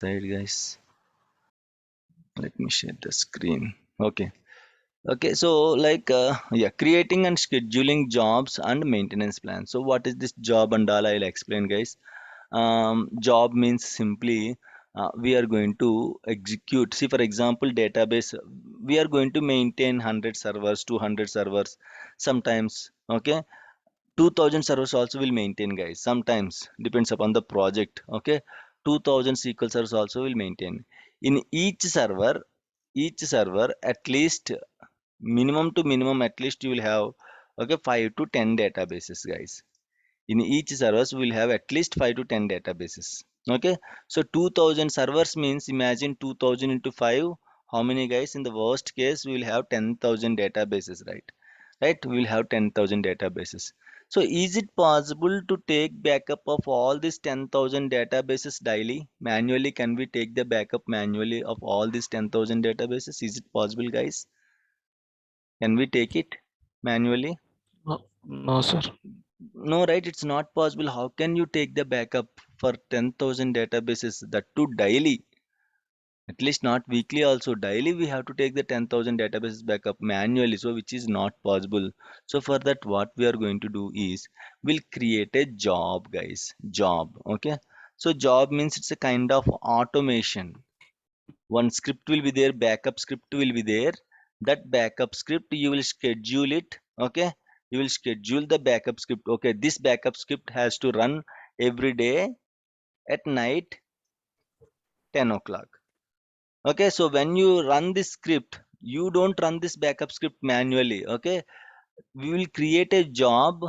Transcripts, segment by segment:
side, guys. Let me share the screen. Okay, so yeah, creating and scheduling jobs and maintenance plans. So what is this job and all? I'll explain, guys. Job means simply we are going to execute. See, for example, database. We are going to maintain 100 servers, 200 servers, sometimes. Okay, 2000 servers also will maintain, guys. Sometimes depends upon the project. Okay, 2000 SQL servers also will maintain. In each server at least minimum to minimum at least you will have, okay, 5 to 10 databases, guys. In each servers we will have at least 5 to 10 databases. Okay, so 2000 servers means imagine 2000 into 5, how many, guys? In the worst case we will have 10,000 databases, right? We will have 10,000 databases. So is it possible to take backup of all these 10,000 databases daily manually? Can we take the backup manually of all these 10,000 databases? Is it possible, guys? Can we take it manually? No, no, sir. No, right? It's not possible. How can you take the backup for 10,000 databases, that too daily? At least not weekly, also daily we have to take the 10,000 databases backup manually, so which is not possible. So for that, what we are going to do is we'll create a job, guys. Job, okay? So job means it's a kind of automation. One script will be there, backup script will be there. That backup script you will schedule it, okay? You will schedule the backup script. Okay, this backup script has to run every day at night 10 o'clock. Okay, so when you run this script, you don't run this backup script manually. Okay, we will create a job.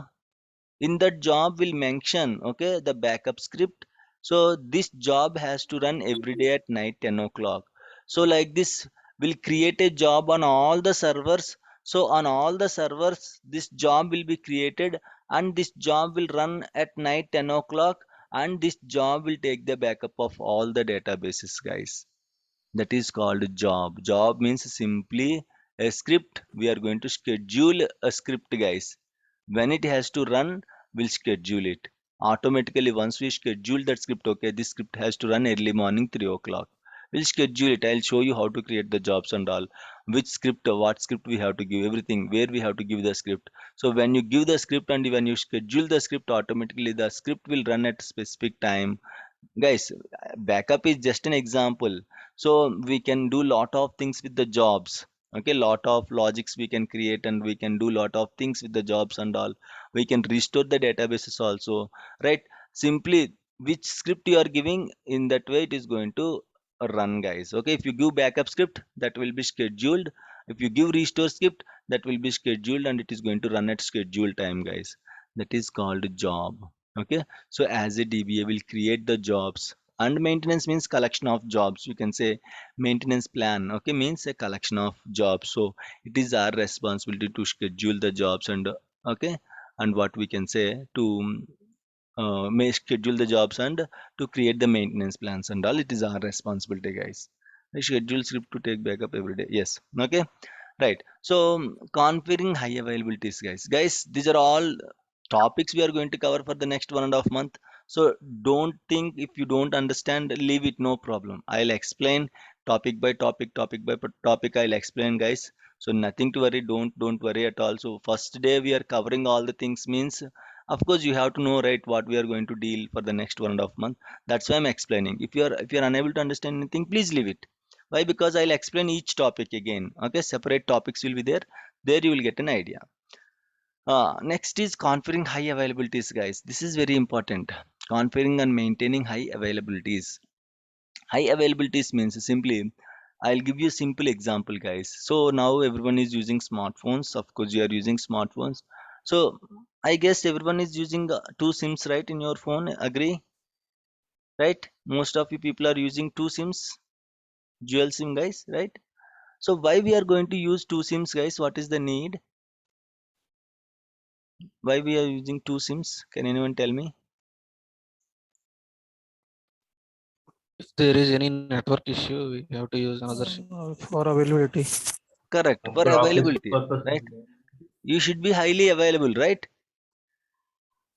In that job will mention, okay, the backup script. So this job has to run every day at night 10 o'clock. So like this, will create a job on all the servers. So on all the servers this job will be created, and this job will run at night 10 o'clock, and this job will take the backup of all the databases, guys. That is called job means simply a script. We are going to schedule a script, guys. When it has to run, we'll schedule it automatically. Once we schedule that script, okay, this script has to run early morning 3 o'clock, we'll schedule it. I'll show you how to create the jobs and all, which script, what script we have to give, everything, where we have to give the script. So when you give the script and when you schedule the script, automatically the script will run at specific time, guys. Backup is just an example. So we can do lot of things with the jobs. Okay, lot of logics we can create, and we can do lot of things with the jobs and all. We can restore the databases also, right? Simply which script you are giving, in that way it is going to run, guys. Okay, if you give backup script, that will be scheduled. If you give restore script, that will be scheduled, and it is going to run at scheduled time, guys. That is called job. Okay, so as a DBA will create the jobs, and maintenance means collection of jobs. You can say maintenance plan, okay, means a collection of jobs. So it is our responsibility to schedule the jobs, and okay, and what we can say to may schedule the jobs and to create the maintenance plans and all. It is our responsibility, guys. I schedule script to take backup every day. Yes, okay, right. So configuring high availabilities, guys, these are all topics we are going to cover for the next 1.5 month. So don't think, if you don't understand, leave it, no problem. I'll explain topic by topic, topic I'll explain, guys. So nothing to worry, don't worry at all. So first day we are covering all the things means, of course you have to know, right, what we are going to deal for the next 1.5 month. That's why I'm explaining. If you're unable to understand anything, please leave it. Why? Because I'll explain each topic again. Okay, separate topics will be there. There you will get an idea. Next is configuring high availabilities, guys. This is very important. Configuring and maintaining high availabilities. High availabilities means simply, I'll give you a simple example, guys. So now everyone is using smartphones. Of course, you are using smartphones. So I guess everyone is using two SIMs, right, in your phone. Agree, right? Most of you people are using two SIMs, dual SIM, guys, right? So why we are going to use two SIMs, guys? What is the need? Why we are using two SIMs? Can anyone tell me? If there is any network issue, we have to use another SIM. For availability. Correct. For For office availability, purpose. right? You should be highly available, right?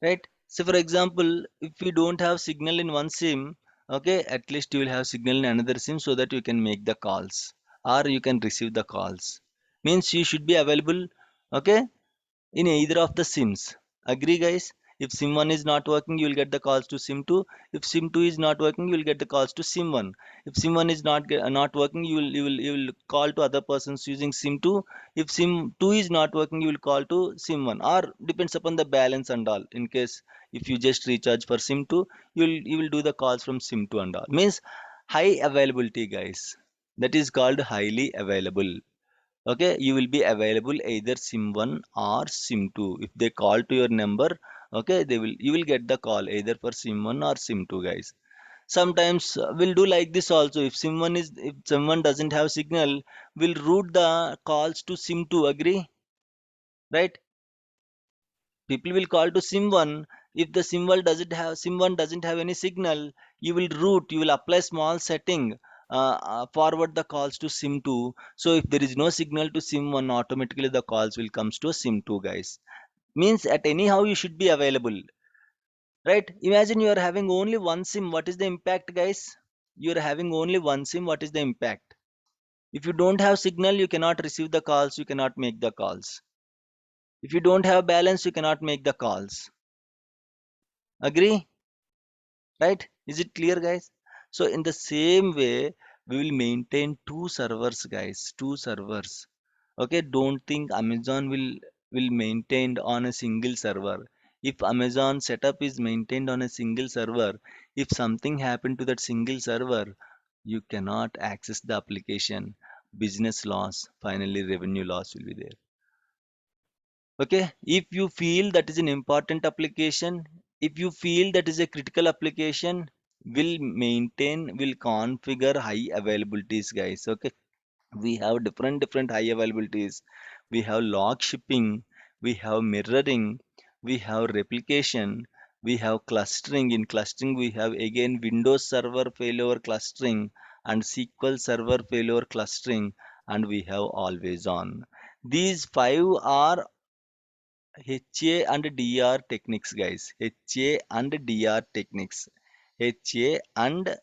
Right. So for example, if you don't have signal in one SIM, okay, at least you will have signal in another SIM so that you can make the calls or you can receive the calls. Means you should be available, okay, in either of the SIMs. Agree, guys? If SIM 1 is not working, you will get the calls to SIM 2. If SIM 2 is not working, you will get the calls to SIM 1. If SIM 1 is not working, you will call to other persons using SIM 2. If SIM 2 is not working, you will call to SIM 1. Or depends upon the balance and all. In case if you just recharge for SIM 2, you will do the calls from SIM 2 and all. Means high availability, guys. That is called highly available. Okay, you will be available either sim 1 or sim 2. If they call to your number, okay, you will get the call either for sim 1 or sim 2, guys. Sometimes we'll do like this also. If someone doesn't have signal, we'll route the calls to sim 2. Agree, right? People will call to sim 1. If the sim 1 doesn't have any signal, you will apply small setting, forward the calls to sim 2. So if there is no signal to sim 1, automatically the calls will comes to sim 2, guys. Means at anyhow you should be available, right? Imagine you are having only one sim. What is the impact, guys? You are having only one sim. What is the impact? If you don't have signal, you cannot receive the calls, you cannot make the calls. If you don't have balance, you cannot make the calls. Agree? Right? Is it clear, guys? So in the same way, we will maintain two servers, guys, two servers. Okay, don't think Amazon will maintain on a single server. If Amazon setup is maintained on a single server, if something happened to that single server, you cannot access the application. Business loss, finally revenue loss will be there. Okay, if you feel that is an important application, if you feel that is a critical application, will configure high availabilities, guys. Okay, we have different high availabilities. We have log shipping, we have mirroring, we have replication, we have clustering. In clustering, we have again Windows Server failover clustering and SQL Server failover clustering, and we have always on. These five are HA and DR techniques, guys. HA and DR techniques. HA and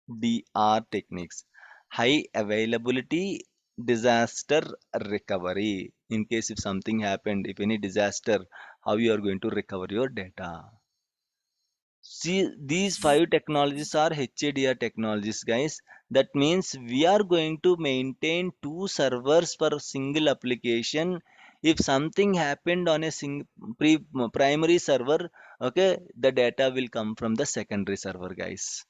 DR techniques. High availability disaster recovery. In case if something happened, if any disaster, how you are going to recover your data. See, these five technologies are HADR technologies, guys. That means we are going to maintain two servers for a single application. If something happened on a primary server, okay, the data will come from the secondary server, guys.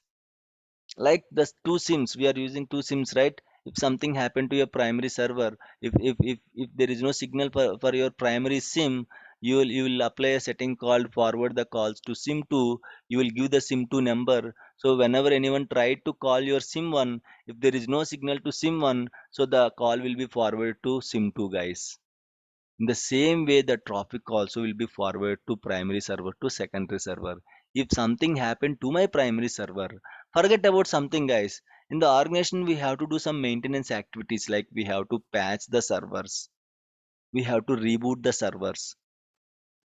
Like the two sims, we are using two sims, right? If something happened to your primary server, if there is no signal for your primary sim, you will apply a setting called forward the calls to sim 2. You will give the sim 2 number, so whenever anyone tried to call your sim 1, if there is no signal to sim 1, so the call will be forwarded to sim 2, guys. In the same way, the traffic also will be forwarded to primary server to secondary server. If something happened to my primary server, forget about something, guys. In the organization, we have to do some maintenance activities, like we have to patch the servers, we have to reboot the servers.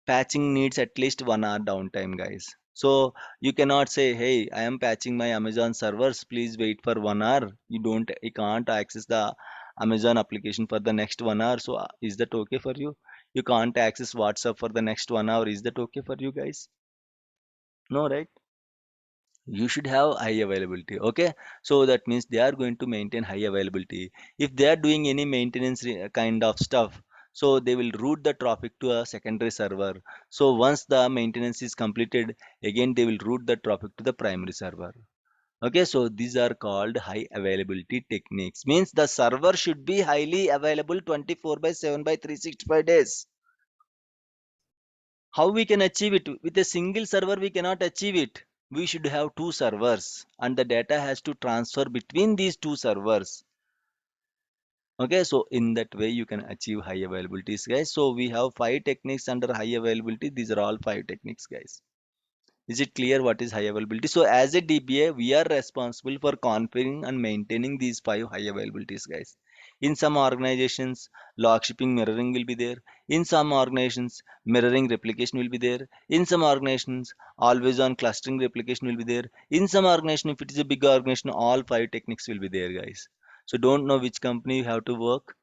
Patching needs at least 1 hour downtime, guys. So you cannot say, hey, I am patching my Amazon servers, please wait for 1 hour. You can't access the Amazon application for the next 1 hour. So is that okay for you? You can't access WhatsApp for the next 1 hour. Is that okay for you, guys? No, right? You should have high availability. Okay, so that means they are going to maintain high availability. If they are doing any maintenance kind of stuff, so they will route the traffic to a secondary server. So once the maintenance is completed, again they will route the traffic to the primary server. Okay, so these are called high availability techniques. Means the server should be highly available 24 by 7 by 365 days. How we can achieve it? With a single server, we cannot achieve it. We should have two servers, and the data has to transfer between these two servers. Okay, so in that way, you can achieve high availabilities, guys. So we have five techniques under high availability. These are all five techniques, guys. Is it clear what is high availability? So as a DBA, we are responsible for configuring and maintaining these five high availabilities, guys. In some organizations, log shipping mirroring will be there. In some organizations, mirroring replication will be there. In some organizations, always on clustering replication will be there. In some organization, if it is a big organization, all five techniques will be there, guys. So don't know which company you have to work.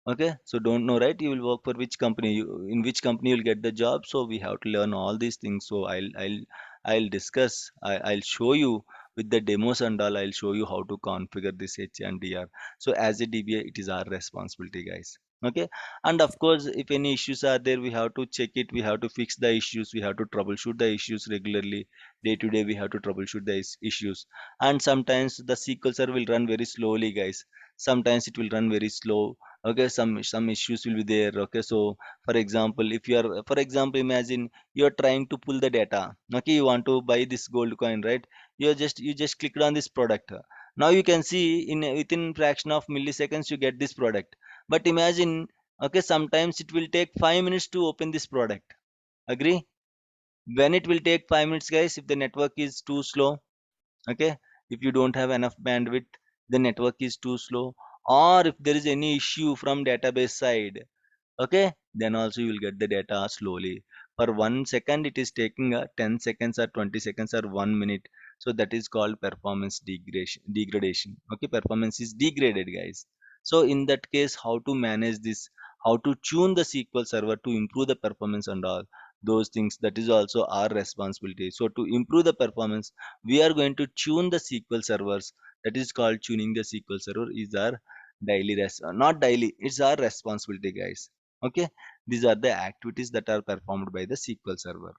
Okay, so don't know, right? You will work for which company, in which company you'll get the job. So we have to learn all these things. So I'll discuss. I'll show you with the demos and all. I'll show you how to configure this HNDR. So as a DBA, it is our responsibility, guys. Okay, and of course, if any issues are there, we have to check it. We have to fix the issues. We have to troubleshoot the issues regularly. Day to day, we have to troubleshoot the issues. And sometimes the SQL server will run very slowly, guys. Sometimes it will run very slow. Okay, some issues will be there. Okay, so for example, if you are, for example, imagine you are trying to pull the data. Okay, you want to buy this gold coin, right? You just clicked on this product. Now you can see in within fraction of milliseconds you get this product. But imagine, okay, sometimes it will take 5 minutes to open this product. Agree? When it will take 5 minutes, guys, if the network is too slow. Okay, if you don't have enough bandwidth, the network is too slow, or if there is any issue from database side, okay, then also you will get the data slowly. For 1 second it is taking 10 seconds or 20 seconds or 1 minute. So that is called performance degradation. Okay, performance is degraded, guys. So in that case, how to manage this, how to tune the SQL server to improve the performance and all those things, that is also our responsibility. So to improve the performance, we are going to tune the SQL servers. That is called tuning the SQL server is our not daily, it's our responsibility, guys. Okay, these are the activities that are performed by the SQL server.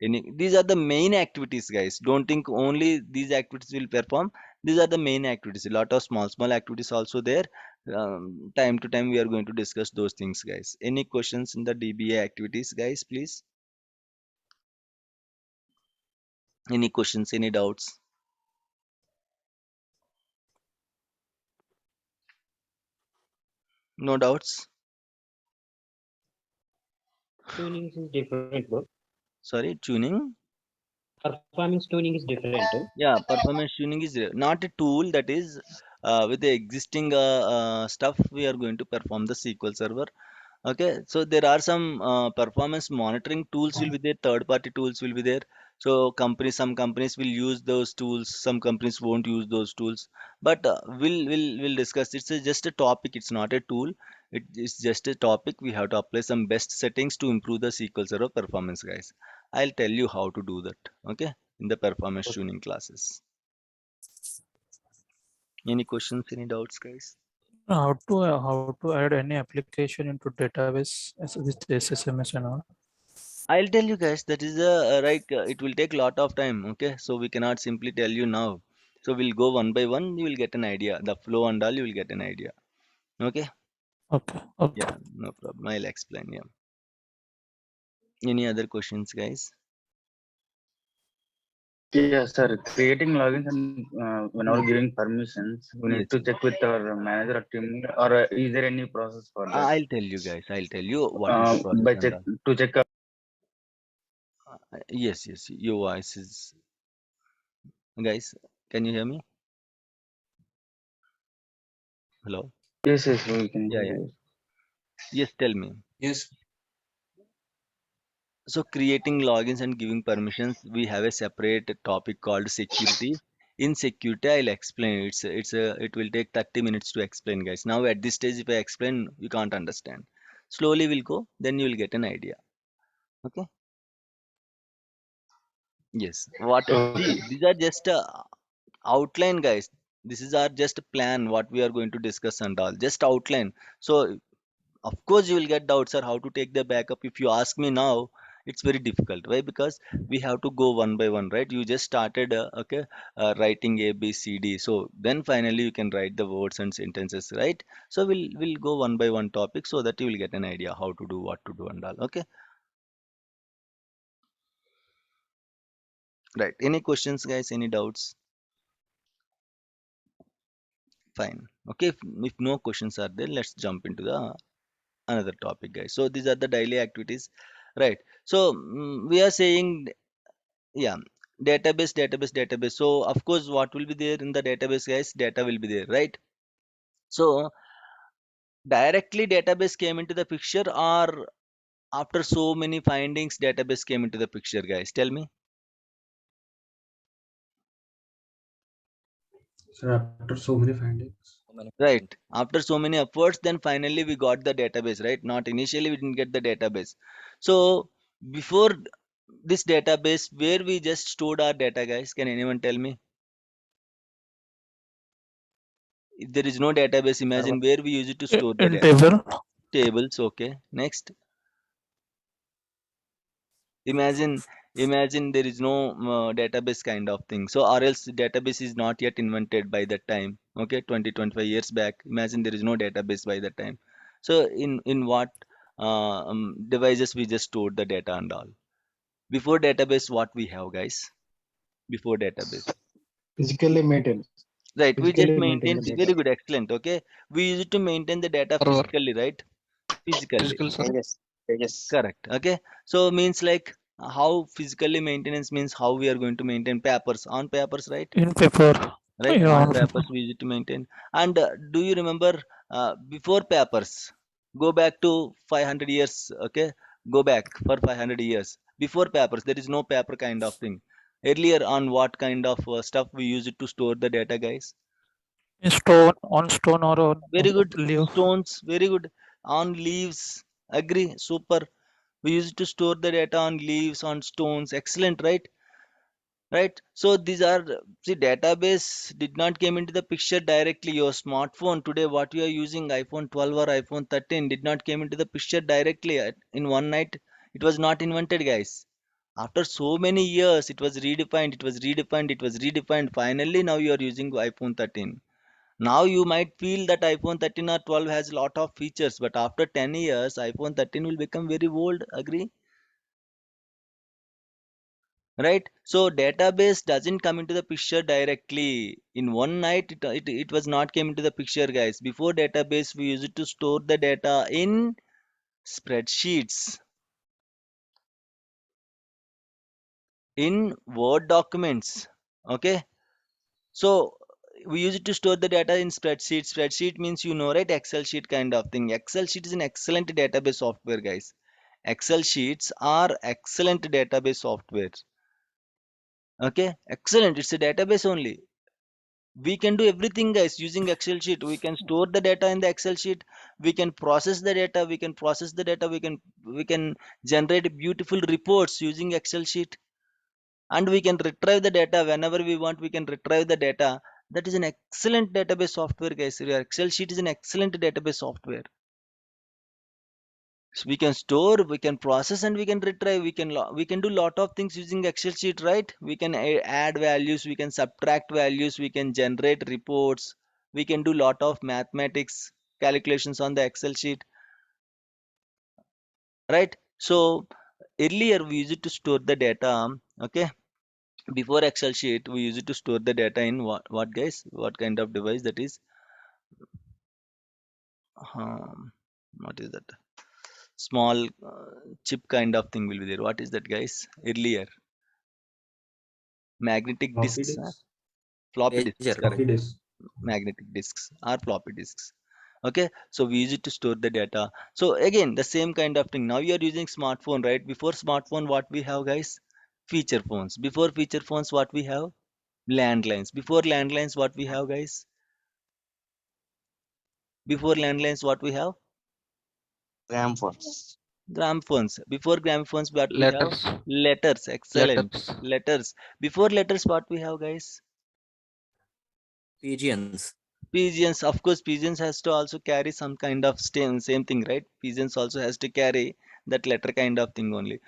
These are the main activities, guys. Don't think only these activities will perform. These are the main activities. A lot of small activities also there. Time to time we are going to discuss those things, guys. Any questions in the DBA activities, guys, please? Any questions, any doubts? No doubts? Tuning is different, bro. Sorry, tuning. Performance tuning is different. Yeah, performance tuning is not a tool, that is with the existing stuff we are going to perform the SQL server. Okay, so there are some performance monitoring tools will be there, third party tools will be there. So some companies will use those tools, some companies won't use those tools. But we'll discuss. It's just a topic, it's not a tool. It is just a topic. We have to apply some best settings to improve the SQL Server performance, guys. I'll tell you how to do that, okay, in the performance tuning classes. Any questions, any doubts, guys? How to add any application into database with SSMS and all? I'll tell you, guys. That is a right. It will take lot of time. Okay, so we cannot simply tell you now. So we'll go one by one. You will get an idea. The flow and all. You will get an idea. Okay. Okay, okay. Yeah. No problem. I'll explain. Yeah. Any other questions, guys? Yes, sir. Creating logins and whenever Yes. giving permissions, we need Yes. to Yes. check with our manager or team, lead, or is there any process for that? I'll tell you, guys. I'll tell you what is the process By and check all. to check. Yes. Yes. Your voice is, guys. Can you hear me? Hello. Yes, yes, we can Yeah. hear Yeah. you. Yes. Tell me. Yes. So creating logins and giving permissions, we have a separate topic called security. In security, I'll explain. It will take 30 minutes to explain, guys. Now at this stage, if I explain, you can't understand. Slowly we'll go, then you will get an idea. Okay. Yes. See, Okay. these are just outline, guys. This is our just plan what we are going to discuss and all. Just outline. So of course you will get doubts on how to take the backup. If you ask me now, it's very difficult. Why? Because we have to go one by one, right? You just started okay, writing A B C D, so then finally you can write the words and sentences, right? So we'll go one by one topic so that you will get an idea how to do, what to do and all. Okay, right? Any questions, guys? Any doubts? Fine. Okay, if no questions are there, let's jump into the another topic, guys. So these are the daily activities, right? So we are saying, yeah, database. So of course, what will be there in the database, guys? Data will be there, right? So directly database came into the picture, or after so many findings database came into the picture, guys? Tell me. So after so many findings. Right. After so many efforts, then finally we got the database, right? Not initially we didn't get the database. So before this database, where we just stored our data, guys? Can anyone tell me? If there is no database, imagine where we use it to store the In data. table. Tables, okay. Next. Imagine, imagine there is no database kind of thing. So or else database is not yet invented by that time. Okay, 20, 25 years back. Imagine there is no database by that time. So in what devices we just stored the data and all. Before database, what we have, guys? Before database. Physically maintained. Right, we just Physically maintain maintain, the data. very good, excellent. Okay, we use it to maintain the data Server. physically, right? Physically. Physical server. Yes. Yes. Correct. Okay. So means like how physically maintenance means how we are going to maintain papers on papers, right? In paper. Right. Yeah, On on paper. papers we use it to maintain. And do you remember before papers? Go back to 500 years. Okay. Go back for 500 years. Before papers, there is no paper kind of thing. Earlier, on what kind of stuff we use it to store the data, guys? In stone, on stone or on Very good. leaf. Stones. Very good. On leaves. Agree. Super. We use it to store the data on leaves, on stones. Excellent, right? Right. So these are, see, database did not came into the picture directly. Your smartphone today, what you are using, iPhone 12 or iPhone 13, did not came into the picture directly in one night. It was not invented, guys. After so many years, it was redefined. It was redefined. It was redefined. Finally, now you are using iPhone 13. Now you might feel that iPhone 13 or 12 has a lot of features, but after 10 years, iPhone 13 will become very old. Agree? Right. So database doesn't come into the picture directly in one night. It was not came into the picture, guys. Before database we use it to store the data in spreadsheets, in word documents. Okay. So we use it to store the data in spreadsheet means, you know, right? Excel sheet kind of thing. Excel sheet is an excellent database software, guys. Excel sheets are excellent database software. Okay, excellent. It's a database only. We can do everything, guys, using Excel sheet. We can store the data in the Excel sheet. We can process the data. We can generate beautiful reports using Excel sheet, and we can retrieve the data whenever we want. We can retrieve the data. That is an excellent database software, guys. Your Excel sheet is an excellent database software. So we can store, we can process, and we can retrieve. We can do lot of things using Excel sheet, right? We can add values, we can subtract values, we can generate reports, we can do lot of mathematics calculations on the Excel sheet, right? So earlier we used it to store the data. Okay, before Excel sheet we use it to store the data in what, guys? What kind of device that is? What is that? Small chip kind of thing will be there. What is that, guys? Earlier, magnetic Floppy disks, disks. floppy disks, Pager. correct? Floppy disk. Magnetic disks or floppy disks. Okay, so we use it to store the data. So again, the same kind of thing. Now you are using smartphone, right? Before smartphone, what we have, guys? Feature phones. Before feature phones, what we have? Landlines. Before landlines, what we have, guys? Before landlines, what we have? Gram phones. Gram phones. Before gram phones, what we have? Letters. Letters. Excellent. Letters. Letters. Before letters, what we have, guys? Pigeons. Pigeons. Of course, pigeons has to also carry some kind of same thing, right? Pigeons also has to carry that letter kind of thing only.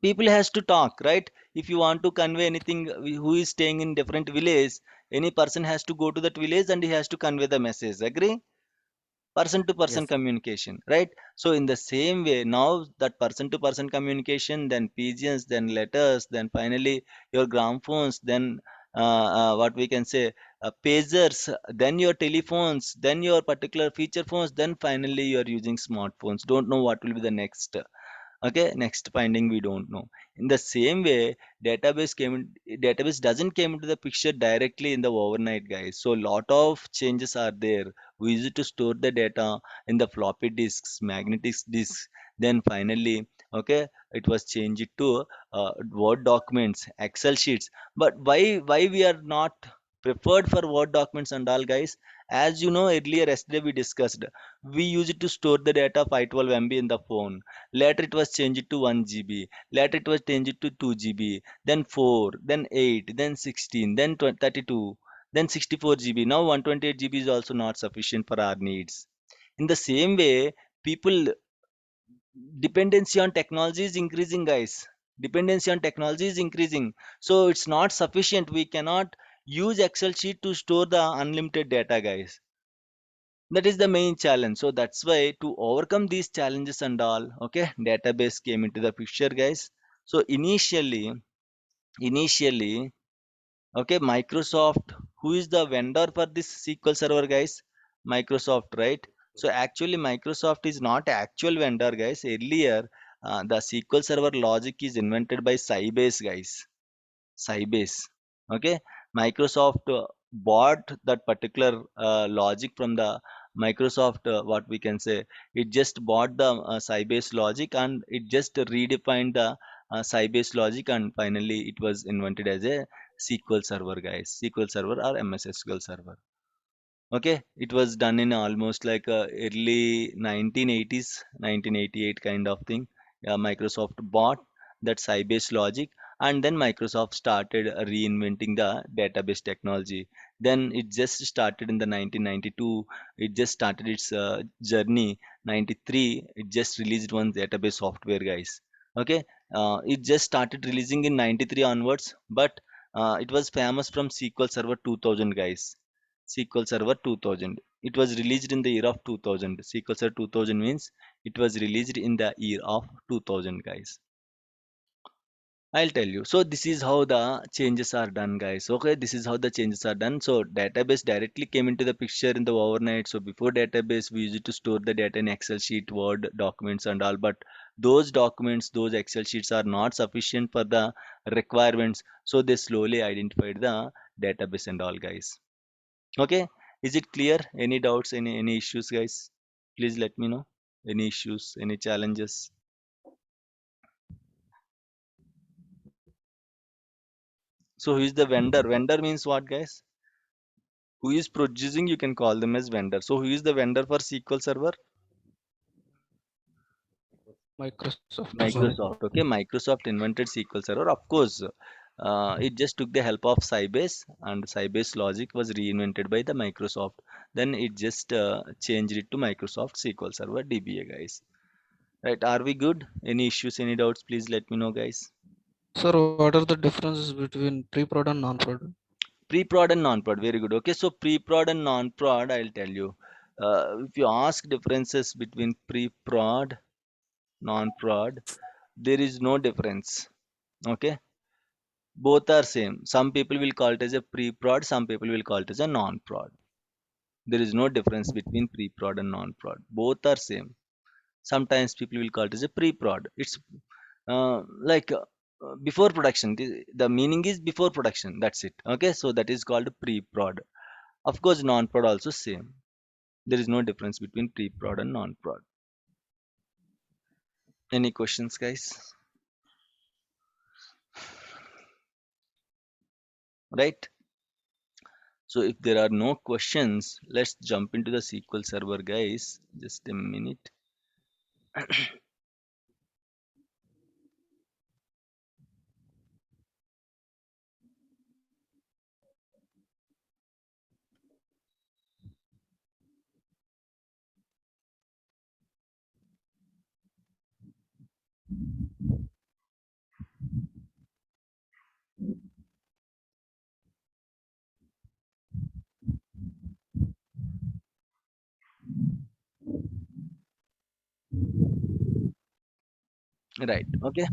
People has to talk, right? If you want to convey anything, who is staying in different village, any person has to go to that village and he has to convey the message. Agree? Person to person Yes. communication, right? So in the same way, now that person to person communication, then pigeons, then letters, then finally your gramophones, then what we can say, pagers, then your telephones, then your particular feature phones, then finally you are using smartphones. Don't know what will be the next. Okay, next finding we don't know. In the same way, database doesn't came into the picture directly in the overnight, guys. So lot of changes are there. We use it to store the data in the floppy disks, magnetic disks. Then finally, okay, it was changed to Word documents, Excel sheets. But why we are not preferred for Word documents and all, guys? As you know, earlier yesterday we discussed, we use it to store the data 512 MB in the phone. Later it was changed to 1 GB. Later it was changed to 2 GB. Then 4, then 8, then 16, then 32, then 64 GB. Now 128 GB is also not sufficient for our needs. In the same way, people dependency on technology is increasing, guys. Dependency on technology is increasing. So it's not sufficient. We cannot use Excel sheet to store the unlimited data, guys. That is the main challenge. So that's why to overcome these challenges and all, okay, database came into the picture, guys. So initially, okay, Microsoft, who is the vendor for this SQL Server, guys? Microsoft, right? So actually, Microsoft is not actual vendor, guys. Earlier, the SQL Server logic is invented by Sybase, guys. Sybase. Okay, Microsoft bought that particular logic from the Microsoft. What we can say, it just bought the Sybase logic and it just redefined the Sybase logic, and finally it was invented as a SQL Server, guys. SQL Server or MS SQL Server. Okay, it was done in almost like early 1980s, 1988 kind of thing. Microsoft bought that Sybase logic, and then Microsoft started reinventing the database technology. Then it just started in the 1992. It just started its journey. 93, it just released one database software, guys. Okay, it just started releasing in 93 onwards, but it was famous from SQL Server 2000, guys. SQL Server 2000. It was released in the year of 2000. SQL Server 2000 means it was released in the year of 2000, guys. I'll tell you. So this is how the changes are done, guys. Okay, this is how the changes are done. So database directly came into the picture in the overnight. So before database, we used to store the data in Excel sheet, Word documents, and all. But those documents, those Excel sheets are not sufficient for the requirements. So they slowly identified the database and all, guys. Okay, is it clear? Any doubts, any issues, guys? Please let me know. Any issues, any challenges? So who is the vendor? Vendor means what, guys? Who is producing? You can call them as vendor. So who is the vendor for SQL Server? Microsoft. Microsoft. Okay, Microsoft invented SQL Server. Of course, it just took the help of Sybase, and Sybase logic was reinvented by the Microsoft. Then it just changed it to Microsoft SQL Server DBA, guys. Right? Are we good? Any issues, any doubts? Please let me know, guys. Sir, what are the differences between pre-prod and non-prod? Pre-prod and non-prod, very good. Okay, so pre-prod and non-prod, I'll tell you. If you ask differences between pre-prod, non-prod, there is no difference. Okay, both are same. Some people will call it as a pre-prod, some people will call it as a non-prod. There is no difference between pre-prod and non-prod. Both are same. Sometimes people will call it as a pre-prod. It's like before production. The meaning is before production. That's it. Okay, so that is called pre-prod. Of course, non-prod also same. There is no difference between pre-prod and non-prod. Any questions, guys? Right? So if there are no questions, let's jump into the SQL Server, guys. Just a minute. Right. Okay.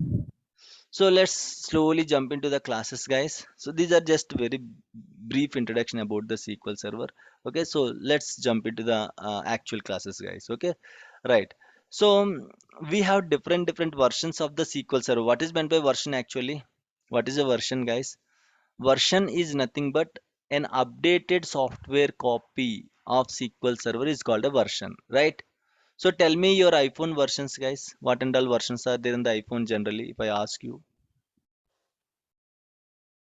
So let's slowly jump into the classes, guys. So these are just very brief introduction about the SQL Server. Okay. So let's jump into the actual classes, guys. Okay. Right. So we have different versions of the SQL Server. What is meant by version actually? What is a version, guys? Version is nothing but an updated software copy of SQL Server is called a version, right? So tell me your iPhone versions, guys. What and all versions are there in the iPhone generally? If I ask you,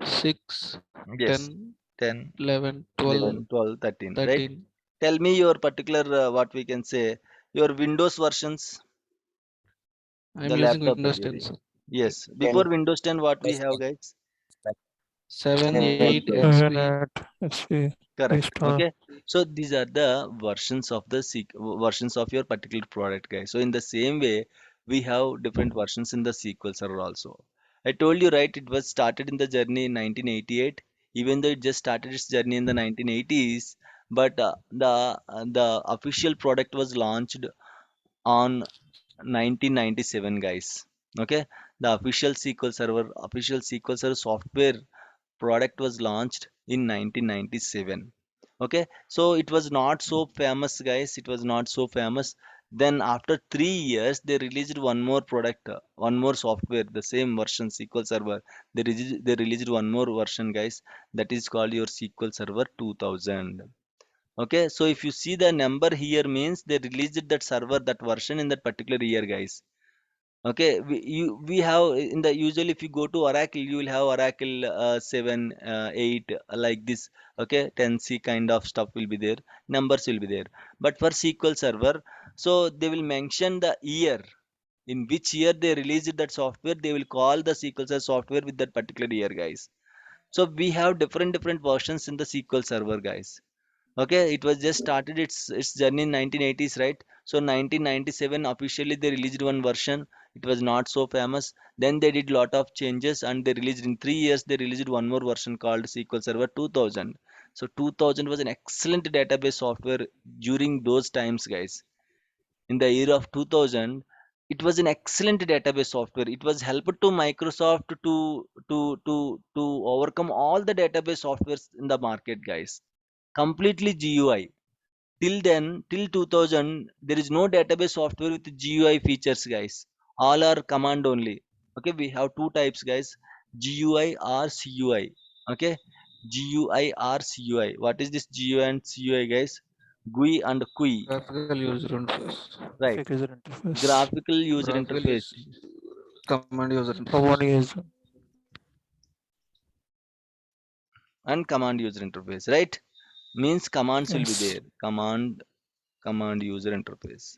6, yes, 10, 10, 11, 12, 11, 12, 13, right? 13. Tell me your particular what we can say your Windows versions, I'm the using laptop that Windows you're 10, using. sir. Yes, before 10 Windows 10, what we plus have, guys? 7, 7 8, plus. XP. 7 Correct. Vista. Okay. So these are the versions of the versions of your particular product, guys. So in the same way, we have different versions in the SQL Server also. I told you, right? It was started in the journey in 1988, even though it just started its journey in the 1980s. But the official product was launched on 1997, guys. Okay, the official SQL Server software product was launched in 1997. Okay, so it was not so famous, guys. It was not so famous. Then after 3 years, they released one more product, one more software, the same version SQL Server. They released one more version, guys. That is called your SQL Server 2000. Okay, so if you see the number here means they released that server, that version in that particular year, guys. Okay, we have in the usually if you go to Oracle, you will have Oracle 7, 8 like this. Okay, 10C kind of stuff will be there, numbers will be there. But for SQL Server, so they will mention the year in which year they released that software. They will call the SQL Server software with that particular year, guys. So we have different versions in the SQL Server, guys. Okay, it was just started its journey in 1980s, right? So 1997 officially they released one version. It was not so famous. Then they did lot of changes and they released in 3 years. They released one more version called SQL Server 2000. So 2000 was an excellent database software during those times, guys. In the year of 2000, it was an excellent database software. It was helped to Microsoft to overcome all the database softwares in the market, guys. Completely GUI. Till then, till 2000, there is no database software with GUI features, guys. All are command only. Okay, we have two types, guys. GUI or CUI. Okay, GUI or CUI. What is this GUI and CUI, guys? GUI and QUI. Graphical user interface. Right. Graphic user interface. Graphical user Graphical interface. is command user Common interface. user. And command user interface. Right? Means commands will be Yes. there. Command user interface.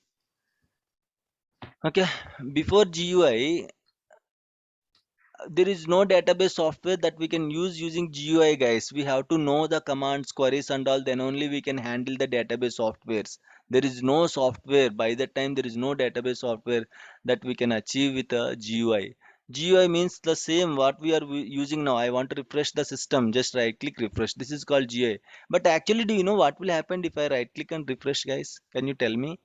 Okay. Before GUI, there is no database software that we can use using GUI, guys. We have to know the commands, queries, and all. Then only we can handle the database softwares. There is no software. By that time, there is no database software that we can achieve with a GUI. GUI means the same what we are using now. I want to refresh the system. Just right click refresh. This is called GUI. But actually, do you know what will happen if I right click and refresh, guys? Can you tell me?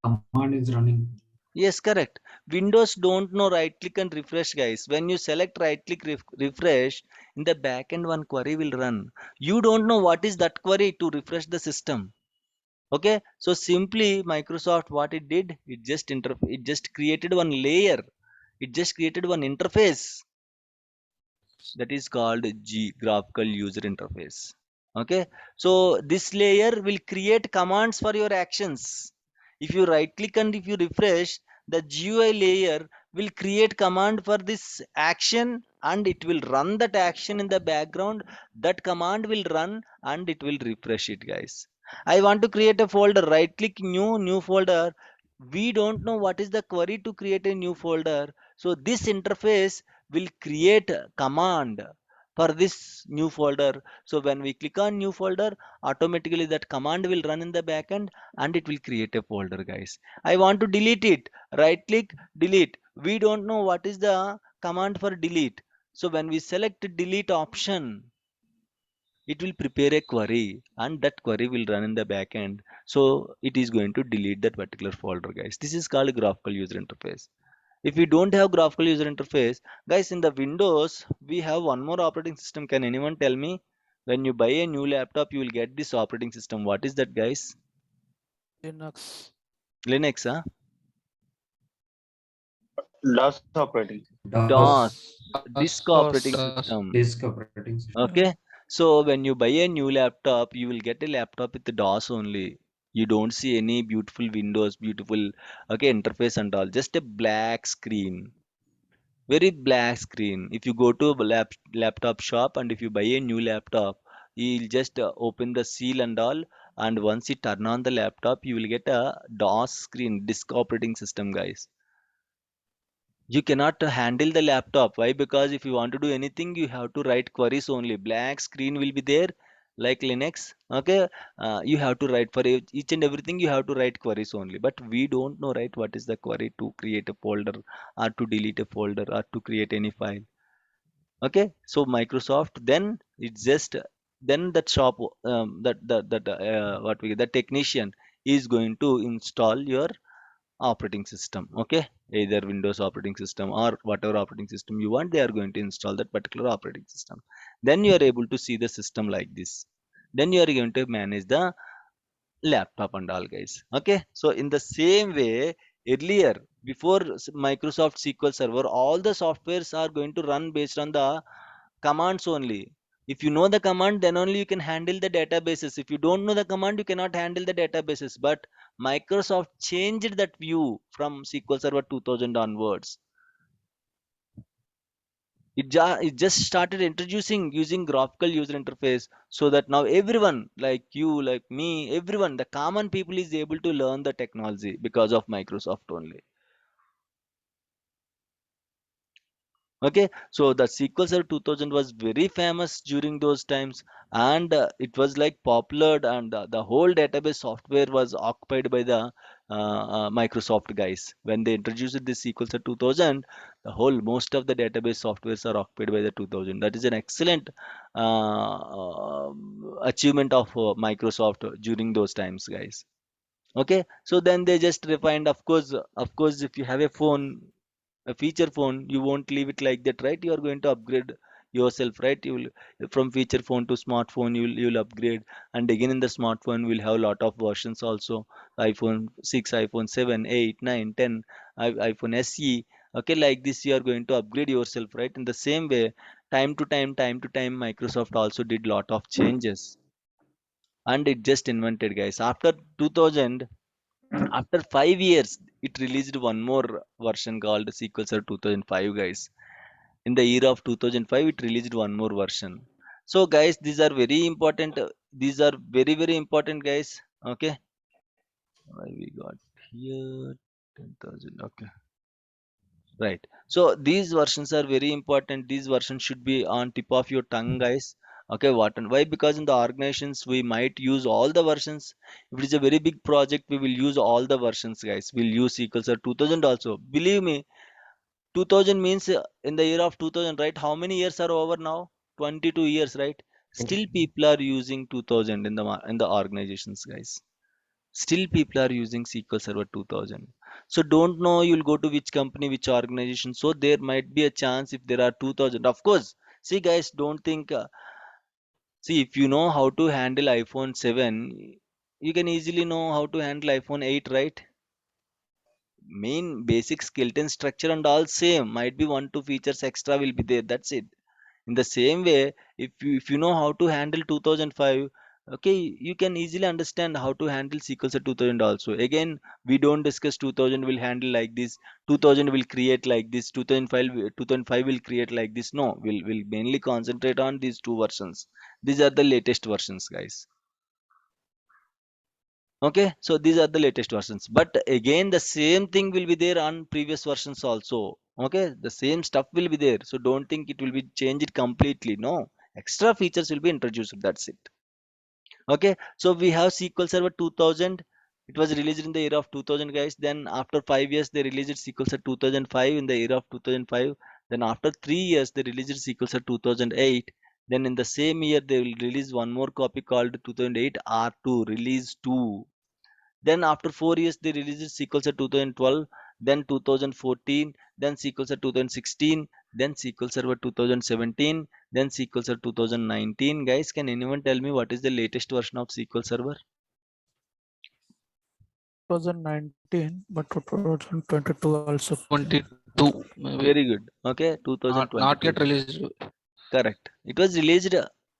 Command is running. Yes, correct. Windows don't know right click and refresh, guys. When you select right click refresh, in the backend one query will run. You don't know what is that query to refresh the system. Okay, so simply Microsoft what it did, it just created one layer. It just created one interface that is called graphical user interface. Okay, so this layer will create commands for your actions. If you right click and if you refresh, the GUI layer will create command for this action and it will run that action in the background. That command will run and it will refresh it, guys. I want to create a folder, right click new folder. We don't know what is the query to create a new folder, so this interface will create a command for this new folder. So when we click on new folder, automatically that command will run in the backend and it will create a folder, guys. I want to delete it. Right click, delete. We don't know what is the command for delete. So when we select delete option, it will prepare a query and that query will run in the backend. So it is going to delete that particular folder, guys. This is called graphical user interface. If we don't have graphical user interface, guys, in the Windows, we have one more operating system. Can anyone tell me? When you buy a new laptop, you will get this operating system. What is that, guys? Linux. Linux, huh? DOS operating. DOS, disk DOS. operating system. Disk operating system. Okay, so when you buy a new laptop, you will get a laptop with the DOS only. You don't see any beautiful windows, beautiful interface and all. Just a black screen, very black screen. If you go to a laptop shop and if you buy a new laptop, you'll just open the seal and all, and once you turn on the laptop, you will get a DOS screen, disk operating system, guys. You cannot handle the laptop. Why? Because if you want to do anything, you have to write queries only. Black screen will be there, like Linux. Okay, you have to write for each and everything. You have to write queries only. But we don't know, right? What is the query to create a folder, or to delete a folder, or to create any file. Okay, so Microsoft then it's just then that shop what we the technician is going to install your operating system. Okay, either Windows operating system or whatever operating system you want, they are going to install that particular operating system. Then you are able to see the system like this. Then you are going to manage the laptop and all, guys. Okay, so in the same way, earlier, before Microsoft SQL Server, all the softwares are going to run based on the commands only. If you know the command, then only you can handle the databases. If you don't know the command, you cannot handle the databases. But Microsoft changed that view from SQL Server 2000 onwards. It just started introducing using graphical user interface, so that now everyone, like you, like me, everyone, the common people is able to learn the technology because of Microsoft only. Okay, so the SQL Server 2000 was very famous during those times, and it was like popular, and the whole database software was occupied by the Microsoft guys. When they introduced the SQL Server 2000, the whole most of the database softwares are occupied by the 2000. That is an excellent achievement of Microsoft during those times, guys. Okay, so then they just refined. Of course, if you have a phone, a feature phone, you won't leave it like that, right? You are going to upgrade yourself, right? You will, from feature phone to smartphone, you'll upgrade, and again in the smartphone we'll have a lot of versions also. iPhone 6, iPhone 7, 8, 9, 10, iPhone SE. Okay, like this you are going to upgrade yourself, right? In the same way, time to time Microsoft also did lot of changes, and it just invented, guys. After 2000, after 5 years, it released one more version called SQL Server 2005, guys. In the year of 2005, it released one more version. So, guys, these are very important. These are very, very important, guys. Okay. Why we got here 10,000. Okay. Right. So these versions are very important. These versions should be on tip of your tongue, guys. Okay, what and why? Because in the organizations we might use all the versions. If it is a very big project, we will use all the versions, guys. We'll use SQL Server 2000 also. Believe me, 2000 means in the year of 2000, right? How many years are over now? 22 years, right? Still people are using 2000 in the in the organizations, guys. Still people are using SQL Server 2000. So don't know you'll go to which company, which organization. So there might be a chance if there are 2000. Of course, see guys, don't think. See, if you know how to handle iPhone 7, you can easily know how to handle iPhone 8, right? Main basic skeleton structure and all same. Might be one two features extra will be there. That's it. In the same way, if you know how to handle 2005, okay, you can easily understand how to handle SQL Server 2000 also. Again, we don't discuss 2000 will handle like this, 2000 will create like this, 2005 will create like this. No, we'll mainly concentrate on these two versions. These are the latest versions, guys. Okay, so these are the latest versions, but again the same thing will be there on previous versions also. Okay, the same stuff will be there, so don't think it will be changed completely. No, extra features will be introduced, that's it. Okay, so we have SQL Server 2000. It was released in the year of 2000, guys. Then after 5 years they released SQL Server 2005 in the year of 2005. Then after 3 years they released SQL Server 2008. Then in the same year they will release one more copy called 2008 R2 release 2. Then after 4 years, they released SQL Server 2012, then 2014, then SQL Server 2016, then SQL Server 2017, then SQL Server 2019. Guys, can anyone tell me what is the latest version of SQL Server? 2019, but 2022 also. 20 2 maybe. Very good. Okay, Not 2022. yet released. Correct. It was released.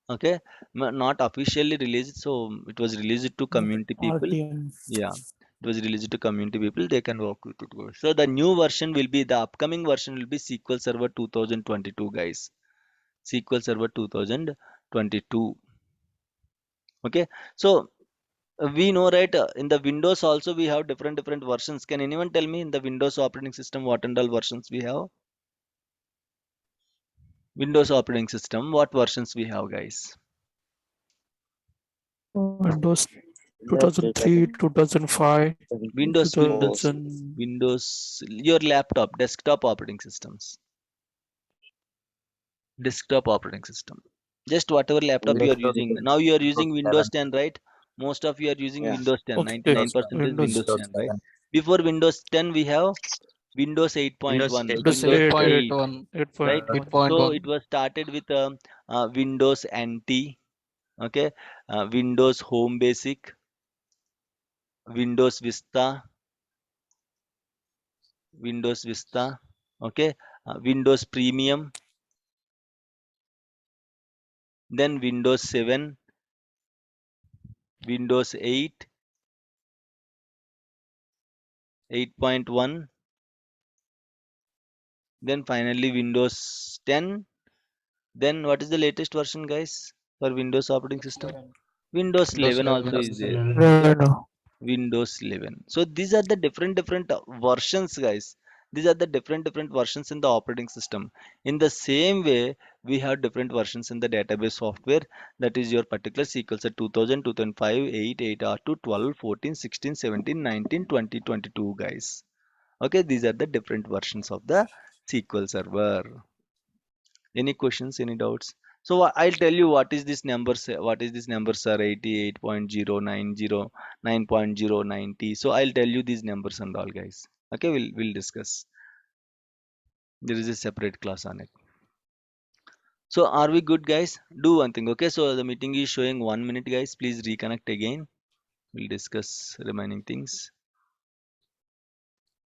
Okay, not officially released. So it was released to community people. RTM. Yeah, it was released to community people. They can work with it. So the new version will be the upcoming version will be SQL Server 2022, guys. SQL Server 2022. Okay, so we know, right? In the Windows also we have different versions. Can anyone tell me in the Windows operating system what and all versions we have? Windows operating system, what versions we have, guys? Windows Windows 2003, 2005, Windows, 2000. your laptop, desktop operating systems, desktop operating system. Just whatever laptop you are Windows using. Now you are using Windows 11. 10, right? Most of you are using Yeah. Windows 10. Okay, 99% is Windows, Windows Windows 10, right? 11. Before Windows 10, we have Windows Windows 8.1, 10. Windows Windows 8, 8, 8.1, right? 8.1. So it 8.1. was started with Windows NT, okay, Windows Home Basic, Windows Vista, Windows Vista, okay, Windows Premium, then Windows 7, Windows 8, 8.1, then finally Windows 10. Then what is the latest version, guys, for Windows operating system? Windows Windows 11 also 11. is Windows there. 11. No, no. Windows 11. So these are the different versions, guys. These are the different versions in the operating system. In the same way, we have different versions in the database software. That is your particular SQL set 2000, 2005, 8, 8R2, 12, 14, 16, 17, 19, 20, 22, guys. Okay, these are the different versions of the SQL Server. Any questions, any doubts? So I'll tell you what is this number, what is this number, sir? 88.090, 9.090. So I'll tell you these numbers and all, guys. Okay, we'll discuss. There is a separate class on it. So are we good, guys? Do one thing. Okay, so the meeting is showing 1 minute, guys. Please reconnect again. We'll discuss remaining things.